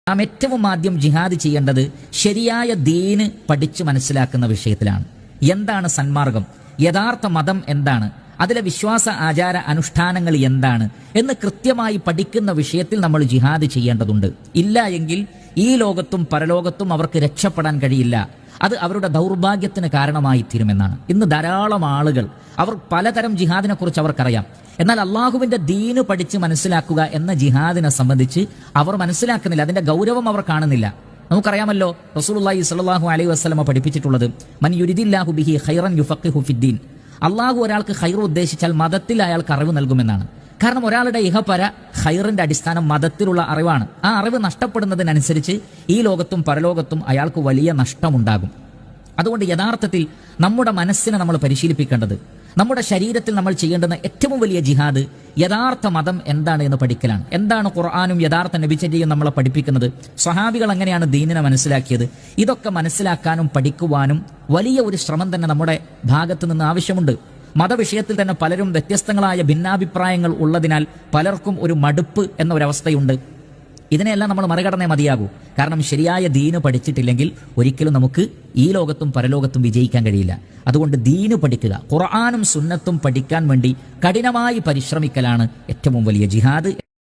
നാം ഏറ്റവും ആദ്യം ജിഹാദ് ചെയ്യേണ്ടത് ശരിയായ ദീന് പഠിച്ചു മനസ്സിലാക്കുന്ന വിഷയത്തിലാണ്. എന്താണ് സന്മാർഗം, യഥാർത്ഥ മതം എന്താണ്, അതിലെ വിശ്വാസ ആചാര അനുഷ്ഠാനങ്ങൾ എന്താണ് എന്ന് കൃത്യമായി പഠിക്കുന്ന വിഷയത്തിൽ നമ്മൾ ജിഹാദ് ചെയ്യേണ്ടതുണ്ട്. ഇല്ല എങ്കിൽ ഈ ലോകത്തും പരലോകത്തും അവർക്ക് രക്ഷപ്പെടാൻ കഴിയില്ല. അത് അവരുടെ ദൗർഭാഗ്യത്തിന് കാരണമായി തീരുമെന്നാണ്. ഇന്ന് ധാരാളം ആളുകൾ അവർ പലതരം ജിഹാദിനെ കുറിച്ച് അവർക്കറിയാം. എന്നാൽ അള്ളാഹുവിന്റെ ദീന് പഠിച്ച് മനസ്സിലാക്കുക എന്ന ജിഹാദിനെ സംബന്ധിച്ച് അവർ മനസ്സിലാക്കുന്നില്ല, അതിന്റെ ഗൗരവം അവർ കാണുന്നില്ല. നമുക്കറിയാമല്ലോ റസൂലുള്ളാഹി സ്വല്ലല്ലാഹു അലൈഹി വസല്ലമ പഠിപ്പിച്ചിട്ടുള്ളത് മൻ യുരിദില്ലാഹു ബിഹി ഖൈറൻ യുഫഖിഹു ഫിദ്ദീൻ. അള്ളാഹു ഒരാൾക്ക് ഖൈർ ഉദ്ദേശിച്ചാൽ മതത്തിൽ അയാൾക്ക് അറിവ് നൽകുമെന്നാണ്. കാരണം ഒരാളുടെ ഇഹപര ഖൈറിന്റെ അടിസ്ഥാനം മതത്തിലുള്ള അറിവാണ്. ആ അറിവ് നഷ്ടപ്പെടുന്നതിനനുസരിച്ച് ഈ ലോകത്തും പരലോകത്തും അയാൾക്ക് വലിയ നഷ്ടമുണ്ടാകും. അതുകൊണ്ട് യഥാർത്ഥത്തിൽ നമ്മുടെ മനസ്സിനെ നമ്മൾ പരിശീലിപ്പിക്കേണ്ടത്, നമ്മുടെ ശരീരത്തിൽ നമ്മൾ ചെയ്യേണ്ടുന്ന ഏറ്റവും വലിയ ജിഹാദ് യഥാർത്ഥ മതം എന്താണ് എന്ന് പഠിക്കലാണ്. എന്താണ് ഖുർആനും യഥാർത്ഥ നബിചര്യയും നമ്മളെ പഠിപ്പിക്കുന്നത്, സ്വഹാബികൾ എങ്ങനെയാണ് ദീനിനെ മനസ്സിലാക്കിയത്, ഇതൊക്കെ മനസ്സിലാക്കാനും പഠിക്കുവാനും വലിയ ഒരു ശ്രമം തന്നെ നമ്മുടെ ഭാഗത്ത് നിന്ന് ആവശ്യമുണ്ട്. മതവിഷയത്തിൽ തന്നെ പലരും വ്യത്യസ്തങ്ങളായ ഭിന്നാഭിപ്രായങ്ങൾ ഉള്ളതിനാൽ പലർക്കും ഒരു മടുപ്പ് എന്ന ഒരവസ്ഥയുണ്ട്. ഇതിനെല്ലാം നമ്മൾ മറികടന്നേ മതിയാകൂ. കാരണം ശരിയായ ദീന് പഠിച്ചിട്ടില്ലെങ്കിൽ ഒരിക്കലും നമുക്ക് ഈ ലോകത്തും പരലോകത്തും വിജയിക്കാൻ കഴിയില്ല. അതുകൊണ്ട് ദീന് പഠിക്കുക, ഖുർആനും സുന്നത്തും പഠിക്കാൻ വേണ്ടി കഠിനമായി പരിശ്രമിക്കലാണ് ഏറ്റവും വലിയ ജിഹാദ്.